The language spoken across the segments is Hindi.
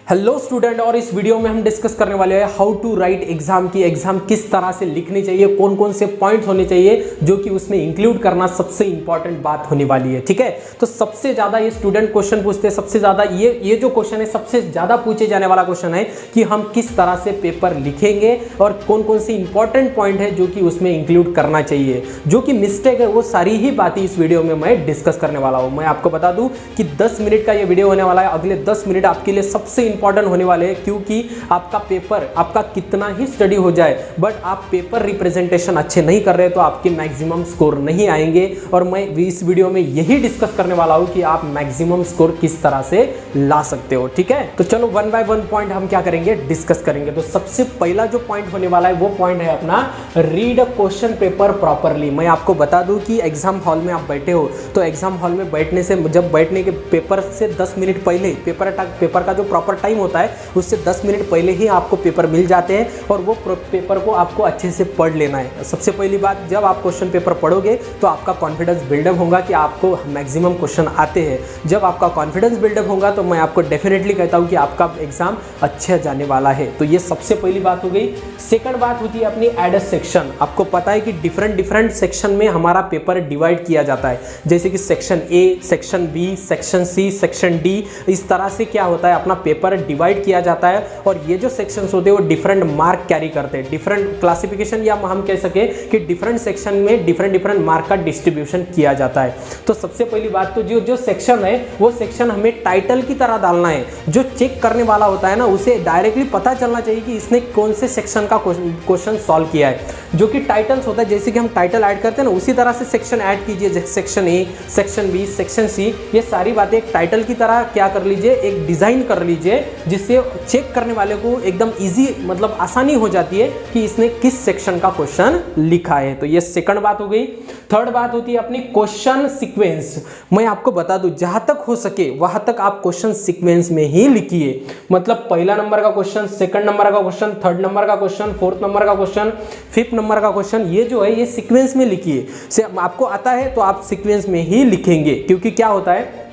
हेलो स्टूडेंट, और इस वीडियो में हम डिस्कस करने वाले हैं हाउ टू राइट एग्जाम की एग्जाम किस तरह से लिखनी चाहिए, कौन कौन से पॉइंट्स होने चाहिए जो कि उसमें इंक्लूड करना सबसे इंपॉर्टेंट बात होने वाली है। ठीक है, तो सबसे ज्यादा ये स्टूडेंट क्वेश्चन पूछते हैं, सबसे ज्यादा ये जो क्वेश्चन है सबसे ज्यादा पूछे जाने वाला क्वेश्चन है कि हम किस तरह से पेपर लिखेंगे और कौन कौन से इंपॉर्टेंट पॉइंट है जो कि उसमें इंक्लूड करना चाहिए। जो कि मिस्टेक है वो सारी ही बातें इस वीडियो में मैं डिस्कस करने वाला हूं। मैं आपको बता दूं कि 10 मिनट का ये वीडियो होने वाला है। अगले 10 मिनट आपके लिए सबसे इंपॉर्टेंट होने वाले हैं, क्योंकि आपका पेपर, आपका कितना ही स्टडी हो जाए बट आप पेपर रिप्रेजेंटेशन अच्छे नहीं कर रहे तो आपके मैक्सिमम स्कोर नहीं आएंगे। और मैं इस वीडियो में यही डिस्कस करने वाला हूं कि आप मैक्सिमम स्कोर किस तरह से ला सकते हो। ठीक है, तो चलो वन बाय वन पॉइंट हम क्या करेंगे, डिस्कस करेंगे। तो सबसे पहला जो पॉइंट होने वाला है वो पॉइंट है अपना रीड क्वेश्चन पेपर प्रॉपरली। मैं आपको बता दूं कि एग्जाम हॉल में आप बैठे हो तो एग्जाम हॉल में बैठने से, जब बैठने के पेपर से 10 मिनट पहले, पेपर का जो प्रॉपर टाइम होता है उससे 10 मिनट पहले ही आपको पेपर मिल जाते हैं और वो पेपर को आपको अच्छे से पढ़ लेना है। सबसे पहली बात, जब आप क्वेश्चन पेपर पढ़ोगे तो आपका कॉन्फिडेंस बिल्डअप होगा कि आपको मैक्सिमम क्वेश्चन आते हैं। जब आपका कॉन्फिडेंस बिल्डअप होगा तो मैं आपको डेफिनेटली कहता हूं कि आपका एग्जाम अच्छा जाने वाला है। तो ये सबसे पहली बात हो गई। सेकंड बात होती है अपनी एड सेक्शन। आपको पता है कि डिफरेंट सेक्शन में हमारा पेपर डिवाइड किया जाता है, जैसे कि section A, section B, section C, section D. इस तरह से क्या होता है, अपना पेपर डिवाइड किया जाता है और ये जो सेक्शंस होते हैं वो डिफरेंट मार्क कैरी करते हैं, डिफरेंट क्लासिफिकेशन, या हम कह सके कि डिफरेंट सेक्शन में डिफरेंट मार्क का डिस्ट्रीब्यूशन किया जाता है। तो सबसे पहली बात तो जो सेक्शन है वो सेक्शन हमें टाइटल की तरह डालना है। जो चेक करने वाला होता है ना, उसे डायरेक्टली पता चलना चाहिए कि इसने कौन से सेक्शन का क्वेश्चन सॉल्व किया है। जो कि टाइटल्स होता है, जैसे कि हम टाइटल ऐड करते हैं ना, उसी तरह से सेक्शन ऐड कीजिए। Section A, section B, section C, ये सारी बातें एक टाइटल की तरह क्या कर लीजिए, एक डिजाइन कर लीजिए, जिससे चेक करने वाले को एकदम इजी, मतलब आसानी हो जाती है कि इसने किस सेक्शन का क्वेश्चन लिखा है। तो ये सेकंड बात हो गई। थर्ड बात होती है अपनी क्वेश्चन सीक्वेंस। मैं आपको बता दूं, जहां तक हो सके वहां तक आप क्वेश्चन सीक्वेंस में ही लिखिए। मतलब पहला नंबर का क्वेश्चन, सेकंड नंबर का क्वेश्चन, थर्ड नंबर का क्वेश्चन, फोर्थ नंबर का क्वेश्चन, फिफ्थ नंबर का क्वेश्चन, ये जो है ये सीक्वेंस में लिखिए। से आपको आता है तो आप सीक्वेंस में ही लिखेंगे, क्योंकि क्या होता है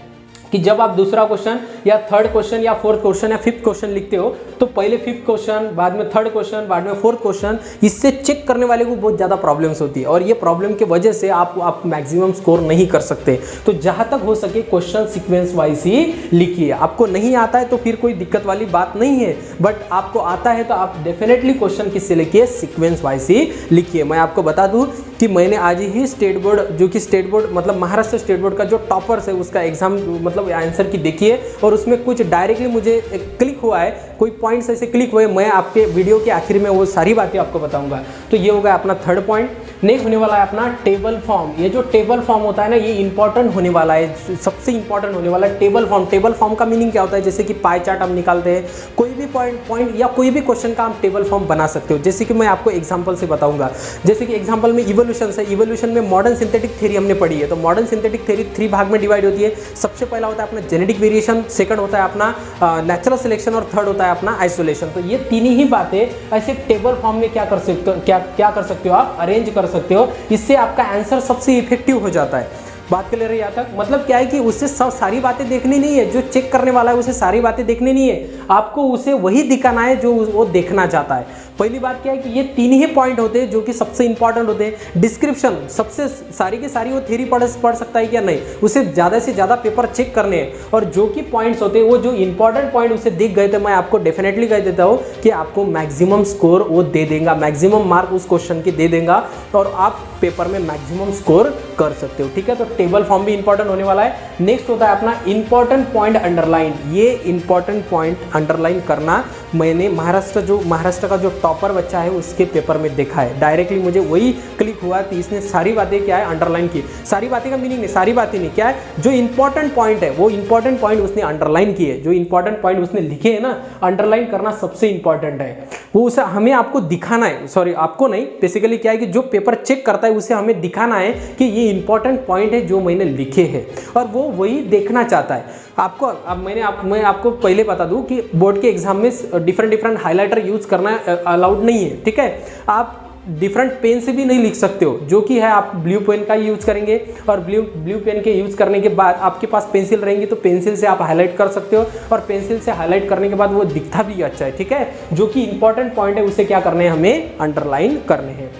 कि जब आप दूसरा क्वेश्चन या थर्ड क्वेश्चन या फोर्थ क्वेश्चन या फिफ्थ क्वेश्चन लिखते हो तो पहले फिफ्थ क्वेश्चन, बाद में थर्ड क्वेश्चन, बाद में फोर्थ क्वेश्चन, इससे चेक करने वाले को बहुत ज़्यादा प्रॉब्लम्स होती है और ये प्रॉब्लम की वजह से आप मैक्सिमम स्कोर नहीं कर सकते। तो जहाँ तक हो सके क्वेश्चन सीक्वेंस वाइज ही लिखिए। आपको नहीं आता है तो फिर कोई दिक्कत वाली बात नहीं है, बट आपको आता है तो आप डेफिनेटली क्वेश्चन किससे लिखिए, सीक्वेंस वाइज ही लिखिए। मैं आपको बता दूँ कि मैंने आज ही स्टेट बोर्ड, जो कि स्टेट बोर्ड मतलब महाराष्ट्र स्टेट बोर्ड का जो टॉपर्स है उसका एग्जाम मतलब आंसर की देखिए, और उसमें कुछ डायरेक्टली मुझे क्लिक हुआ है, कोई पॉइंट्स ऐसे क्लिक हुए। मैं आपके वीडियो के आखिर में वो सारी बातें आपको बताऊंगा। तो ये होगा अपना थर्ड पॉइंट। नेक्स्ट होने वाला है अपना टेबल फॉर्म। ये जो टेबल फॉर्म होता है ना, ये इंपॉर्टेंट होने वाला है, सबसे इंपॉर्टेंट होने वाला है टेबल फॉर्म। टेबल फॉर्म का मीनिंग क्या होता है, जैसे कि पाई चार्ट हम निकालते हैं, कोई भी पॉइंट या कोई भी क्वेश्चन का आप टेबल फॉर्म बना सकते हो। जैसे कि मैं आपको एग्जांपल से बताऊंगा, जैसे कि एग्जांपल में इवोल्यूशन है। इवोल्यूशन में मॉडर्न सिंथेटिक थ्योरी हमने पढ़ी है। तो मॉडर्न सिंथेटिक थ्योरी 3 भाग में डिवाइड होती है। सबसे पहला होता है अपना जेनेटिक वेरिएशन, सेकंड होता है अपना नेचुरल सिलेक्शन और थर्ड होता है अपना आइसोलेशन। तो ये तीन ही बातें ऐसे टेबल फॉर्म में क्या कर सकते हो, आप अरेंज कर सकते हो। इससे आपका आंसर सबसे इफेक्टिव हो जाता है। बात क्लियर है यहाँ तक? मतलब क्या है कि उसे सब सारी बातें देखनी नहीं है, जो चेक करने वाला है उसे सारी बातें देखनी नहीं है, आपको उसे वही दिखाना है जो वो देखना चाहता है। पहली बात क्या है कि ये 3 ही पॉइंट होते हैं जो कि सबसे इंपॉर्टेंट होते हैं। डिस्क्रिप्शन, सबसे सारी की सारी वो थ्योरी पढ़ सकता है क्या, नहीं, उसे ज़्यादा से ज़्यादा पेपर चेक करने हैं। और जो कि पॉइंट्स होते हैं, वो जो इंपॉर्टेंट पॉइंट उसे दिख गए थे, मैं आपको डेफिनेटली कह देता हूँ कि आपको मैक्सिमम स्कोर वो दे देगा, मैक्सिमम मार्क उस क्वेश्चन के दे देगा और आप पेपर में मैक्सिमम स्कोर कर सकते हो। ठीक है, तो टेबल फॉर्म भी इंपॉर्टेंट होने वाला है। नेक्स्ट होता है अपना इंपॉर्टेंट पॉइंट अंडरलाइन। ये इंपॉर्टेंट पॉइंट अंडरलाइन करना मैंने महाराष्ट्र का जो टॉपर बच्चा है उसके पेपर में देखा है। डायरेक्टली मुझे वही क्लिक हुआ कि इसने सारी बातें क्या है अंडरलाइन की। सारी बातें का मीनिंग नहीं, सारी बातें नहीं, क्या है जो इंपॉर्टेंट पॉइंट है वो इंपॉर्टेंट पॉइंट उसने अंडरलाइन किए। जो इंपॉर्टेंट पॉइंट उसने लिखे है ना, अंडरलाइन करना सबसे इंपॉर्टेंट है। वो उसे हमें आपको दिखाना है, सॉरी आपको नहीं, बेसिकली क्या है कि जो पेपर चेक करता है उसे हमें दिखाना है कि ये इंपॉर्टेंट पॉइंट है जो मैंने लिखे हैं, और वो वही देखना चाहता है। आपको अब मैं आपको पहले बता दूं कि बोर्ड के एग्जाम में डिफरेंट हाइलाइटर यूज करना अलाउड नहीं है। ठीक है, आप डिफरेंट पेन से भी नहीं लिख सकते हो, जो कि है आप ब्लू पेन का यूज करेंगे और ब्लू पेन के यूज करने के बाद आपके पास पेंसिल रहेंगी तो पेंसिल से आप हाईलाइट कर सकते हो और पेंसिल से हाईलाइट करने के बाद वो दिखता भी अच्छा है, ठीक है। जो कि इंपॉर्टेंट पॉइंट है उसे क्या करने हैं, हमें अंडरलाइन करने हैं।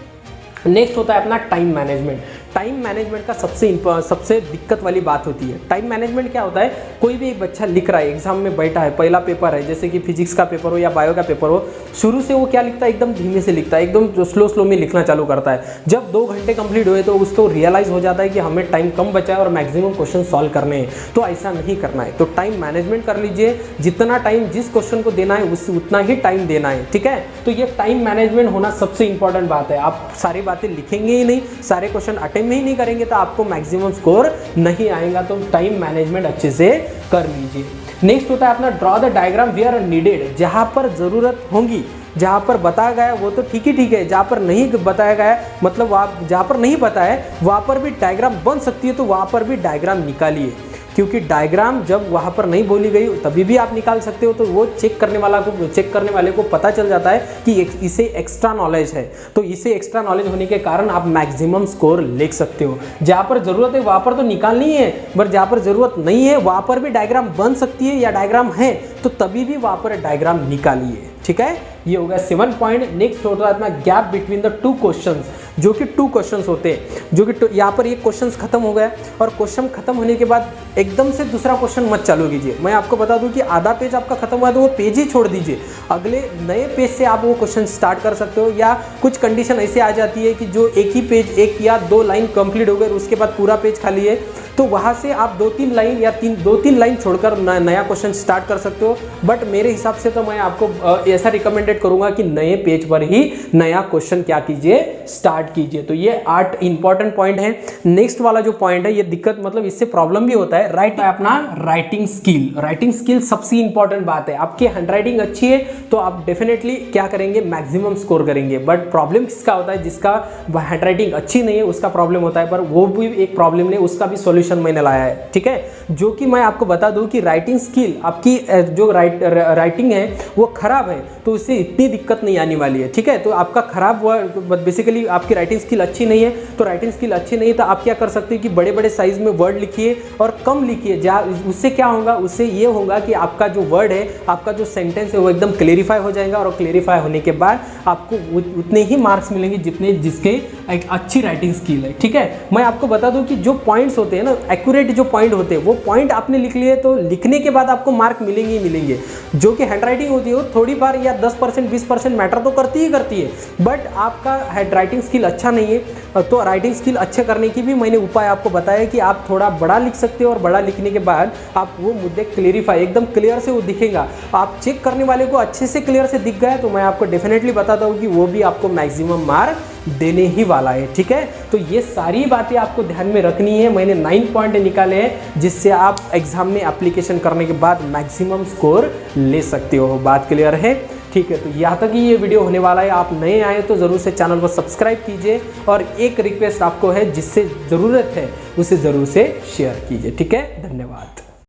नेक्स्ट होता है अपना टाइम मैनेजमेंट। टाइम मैनेजमेंट का सबसे दिक्कत वाली बात होती है। टाइम मैनेजमेंट क्या होता है, कोई भी बच्चा लिख रहा है, एग्जाम में बैठा है, पहला पेपर है, जैसे कि फिजिक्स का पेपर हो या बायो का पेपर हो, शुरू से वो क्या लिखता है, एकदम धीमे से लिखता है, एकदम स्लो में लिखना चालू करता है। जब 2 घंटे कंप्लीट हुए तो उसको रियलाइज हो जाता है कि हमें टाइम कम बचा है और मैक्सिमम क्वेश्चन सॉल्व करने हैं, तो ऐसा नहीं करना है। तो टाइम मैनेजमेंट कर लीजिए, जितना टाइम जिस क्वेश्चन को देना है उससे उतना ही टाइम देना है, ठीक है। तो ये टाइम मैनेजमेंट होना सबसे इंपॉर्टेंट बात है। आप सारी बातें लिखेंगे ही नहीं, सारे क्वेश्चन अटेम्प्ट ही नहीं करेंगे तो आपको मैक्सिमम स्कोर नहीं आएगा। तो टाइम मैनेजमेंट अच्छे से कर लीजिए। नेक्स्ट होता है अपना draw the diagram where needed. जहां पर जरूरत होगी, जहां पर बताया गया है वो तो ठीक है, जहां पर नहीं बताया गया है, मतलब आप जहां पर नहीं पता है वहां पर भी डायग्राम बन सकती है, तो वहां पर भी डायग्राम निकालिए, क्योंकि डायग्राम जब वहाँ पर नहीं बोली गई तभी भी आप निकाल सकते हो। तो वो चेक करने वाले को पता चल जाता है कि इसे एक्स्ट्रा नॉलेज है, तो इसे एक्स्ट्रा नॉलेज होने के कारण आप मैक्सिमम स्कोर लिख सकते हो। जहाँ पर जरूरत है वहाँ पर तो निकालनी है, पर जहाँ पर जरूरत नहीं है वहाँ पर भी डायग्राम बन सकती है या डायग्राम है तो तभी भी वहाँ पर डायग्राम निकालिए, ठीक है। ये हो गया 7 पॉइंट। नेक्स्ट होता है अपना गैप बिटवीन द 2 क्वेश्चंस, जो कि 2 क्वेश्चंस होते हैं, जो कि यहाँ पर एक क्वेश्चन खत्म हो गया और क्वेश्चन खत्म होने के बाद एकदम से दूसरा क्वेश्चन मत चालू कीजिए। मैं आपको बता दूं कि आधा पेज आपका खत्म हुआ तो वो पेज ही छोड़ दीजिए, अगले नए पेज से आप वो क्वेश्चन स्टार्ट कर सकते हो। या कुछ कंडीशन ऐसे आ जाती है कि जो एक ही पेज 1 या 2 लाइन कंप्लीट हो गए उसके बाद पूरा पेज खाली है, तो वहाँ से आप 2-3 लाइन या 2-3 लाइन छोड़कर नया क्वेश्चन स्टार्ट कर सकते हो। बट मेरे हिसाब से तो मैं आपको ऐसा रिकमेंडेड करूंगा कि नए पेज पर ही नया क्वेश्चन क्या कीजिए, स्टार्ट कीजिए। तो ये 8 इंपॉर्टेंट पॉइंट है। नेक्स्ट वाला जो पॉइंट है, ये दिक्कत मतलब इससे प्रॉब्लम भी होता है, अपना राइटिंग स्किल। राइटिंग स्किल सबसे इंपॉर्टेंट बात है। आपकी हैंडराइटिंग अच्छी है तो आप डेफिनेटली क्या करेंगे, मैक्सिमम स्कोर करेंगे। बट प्रॉब्लम किसका होता है, जिसका हैंडराइटिंग अच्छी नहीं है उसका प्रॉब्लम होता है, पर वो भी एक प्रॉब्लम नहीं, उसका भी सॉल्यूशन मैंने लाया है, ठीक है। जो कि मैं आपको बता दूं कि राइटिंग स्किल आपकी जो राइटिंग है वो खराब है तो उससे इतनी दिक्कत नहीं आने वाली है, ठीक है। तो आपका खराब वर्ड, बेसिकली आपकी राइटिंग स्किल अच्छी नहीं है, तो राइटिंग स्किल अच्छी नहीं है तो आप क्या कर सकते हैं कि बड़े बड़े साइज में वर्ड लिखिए और कम लिखिए। उससे क्या होगा, उससे ये होगा कि आपका जो वर्ड है, आपका जो सेंटेंस है वो एकदम क्लेरिफाई हो जाएगा और क्लेरिफाई होने के बाद आपको उतने ही मार्क्स मिलेंगे जिसके एक अच्छी राइटिंग स्किल है, ठीक है। मैं आपको बता दूं कि जो पॉइंट्स होते हैं ना, एक्यूरेट जो पॉइंट होते हैं, वो पॉइंट आपने लिख लिए तो लिखने के बाद आपको मार्क मिलेंगे ही मिलेंगे। जो कि हैंडराइटिंग होती है वो थोड़ी बार या 10% 20% मैटर तो करती है, बट आपका हैंडराइटिंग स्किल अच्छा नहीं है। तो राइटिंग स्किल अच्छे करने की भी मैंने उपाय आपको बताया कि आप थोड़ा बड़ा लिख सकते हो और बड़ा लिखने के बाद आप वो मुद्दे क्लियरिफाई एकदम क्लियर से वो दिखेगा। आप चेक करने वाले को अच्छे से क्लियर से दिख गया तो मैं आपको डेफिनेटली बताता हूँ कि वो भी आपको मैक्सिमम मार्क देने ही वाला है, ठीक है। तो ये सारी बातें आपको ध्यान में रखनी है। मैंने 9 पॉइंट निकाले हैं जिससे आप एग्जाम में एप्लीकेशन करने के बाद मैक्सिमम स्कोर ले सकते हो। बात क्लियर है, ठीक है। तो यहाँ तक ही ये वीडियो होने वाला है। आप नए आए तो ज़रूर से चैनल को सब्सक्राइब कीजिए और एक रिक्वेस्ट आपको है, जिससे ज़रूरत है उसे ज़रूर से शेयर कीजिए, ठीक है। धन्यवाद।